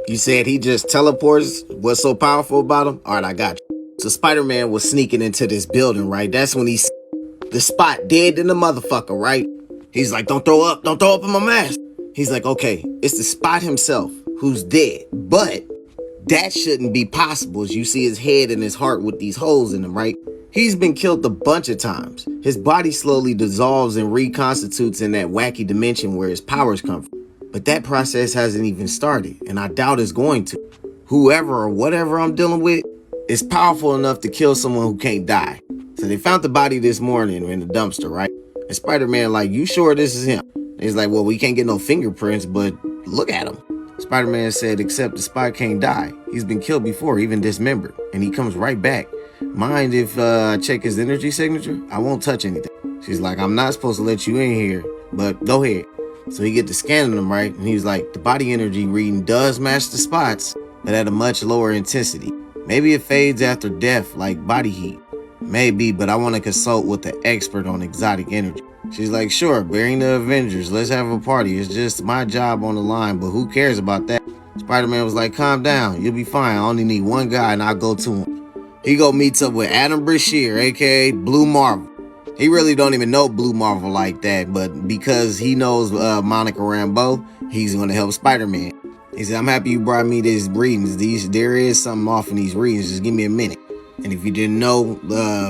You said he just teleports? What's so powerful about him? All right, I got you. So Spider-Man was sneaking into this building, right? That's when he's the Spot dead in the motherfucker, right? He's like, don't throw up in my mask. He's like, okay, it's the Spot himself who's dead, but that shouldn't be possible as you see his head and his heart with these holes in them, right? He's been killed a bunch of times. His body slowly dissolves and reconstitutes in that wacky dimension where his powers come from. But that process hasn't even started, and I doubt it's going to. Whoever or whatever I'm dealing with is powerful enough to kill someone who can't die. So they found the body this morning in the dumpster, right? And Spider-Man like, you sure this is him? And he's like, well, we can't get no fingerprints, but look at him. Spider-Man said, except the Spot can't die. He's been killed before, even dismembered, and he comes right back. Mind if I check his energy signature? I won't touch anything. She's like, I'm not supposed to let you in here, but go ahead. So he get to scanning them, right? And he's like, the body energy reading does match the Spot's, but at a much lower intensity. Maybe it fades after death, like body heat. Maybe, but I want to consult with the expert on exotic energy. She's like, sure, bring the Avengers. Let's have a party. It's just my job on the line, but who cares about that? Spider-Man was like, calm down. You'll be fine. I only need one guy, and I'll go to him. He go meets up with Adam Brashear, a.k.a. Blue Marvel. He really don't even know Blue Marvel like that, but because he knows Monica Rambeau, he's going to help Spider-Man. He said, I'm happy you brought me these readings. There is something off in these readings. Just give me a minute. And if you didn't know,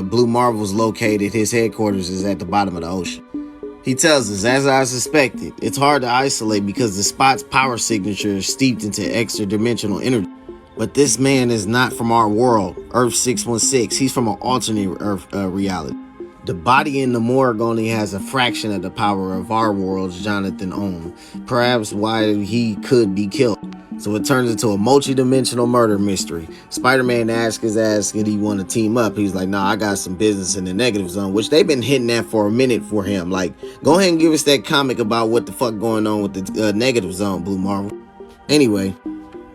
Blue Marvel's located. His headquarters is at the bottom of the ocean. He tells us, as I suspected, it's hard to isolate because the Spot's power signature is steeped into extra-dimensional energy. But this man is not from our world, Earth 616. He's from an alternate Earth reality. The body in the morgue only has a fraction of the power of our world's Jonathan own. Perhaps why he could be killed. So it turns into a multi-dimensional murder mystery. Spider-Man asks his ass if he want to team up. He's like, nah, I got some business in the negative zone, which they've been hitting at for a minute for him. Like, go ahead and give us that comic about what the fuck going on with the negative zone, Blue Marvel. Anyway,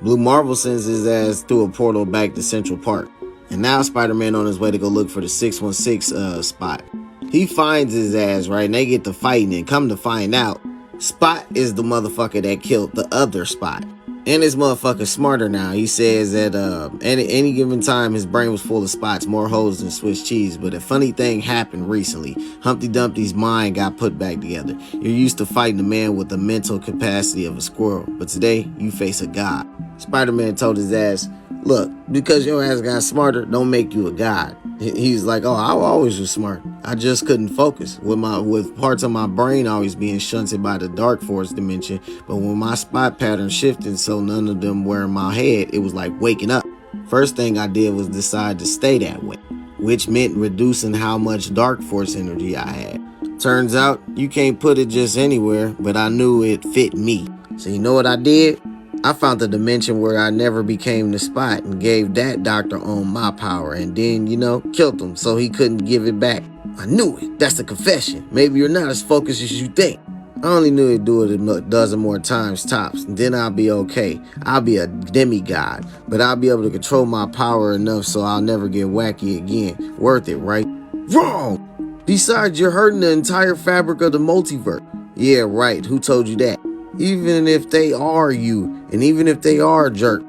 Blue Marvel sends his ass through a portal back to Central Park. And now Spider-Man on his way to go look for the 616 Spot. He finds his ass, right? And they get to fighting, and come to find out, Spot is the motherfucker that killed the other Spot. And this motherfucker's smarter now. He says that any given time his brain was full of spots, more holes than Swiss cheese. But a funny thing happened recently. Humpty Dumpty's mind got put back together. You're used to fighting a man with the mental capacity of a squirrel, but today you face a god. Spider-Man told his ass, look, because your ass got smarter, don't make you a god. He's like, oh, I always was smart. I just couldn't focus with parts of my brain always being shunted by the dark force dimension. But when my spot pattern shifted so none of them were in my head, it was like waking up. First thing I did was decide to stay that way, which meant reducing how much dark force energy I had. Turns out you can't put it just anywhere, but I knew it fit me. So you know what I did? I found the dimension where I never became the Spot and gave that doctor on my power and then, killed him so he couldn't give it back. I knew it. That's a confession. Maybe you're not as focused as you think. I only knew he'd do it a dozen more times tops, and then I'll be okay. I'll be a demigod, but I'll be able to control my power enough so I'll never get wacky again. Worth it, right? Wrong! Besides, you're hurting the entire fabric of the multiverse. Yeah, right. Who told you that? Even if they are you, and even if they are a jerk.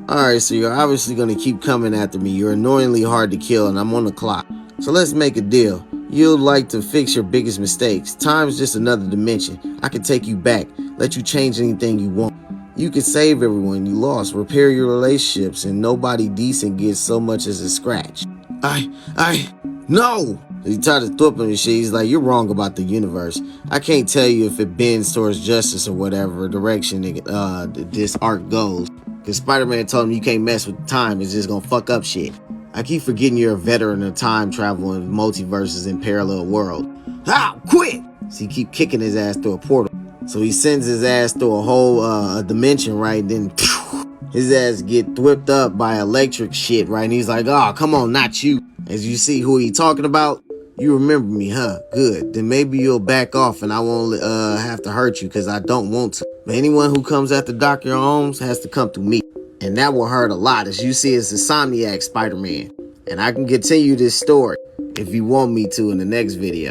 Alright, so you're obviously going to keep coming after me. You're annoyingly hard to kill, and I'm on the clock. So let's make a deal. You'd like to fix your biggest mistakes. Time's just another dimension. I can take you back, let you change anything you want. You can save everyone you lost, repair your relationships, and nobody decent gets so much as a scratch. No! He tried to thwip him and shit. He's like, you're wrong about the universe. I can't tell you if it bends towards justice or whatever direction this arc goes. Because Spider-Man told him you can't mess with time. It's just gonna fuck up shit. I keep forgetting you're a veteran of time travel and multiverses and parallel worlds. Quit! So he keep kicking his ass through a portal. So he sends his ass through a whole dimension, right? Then his ass get whipped up by electric shit, right? And he's like, oh, come on, not you. As you see who he talking about, you remember me, huh? Good. Then maybe you'll back off and I won't have to hurt you because I don't want to. But anyone who comes after Dr. Holmes has to come through me. And that will hurt a lot. As you see, it's Insomniac Spider-Man. And I can continue this story if you want me to in the next video.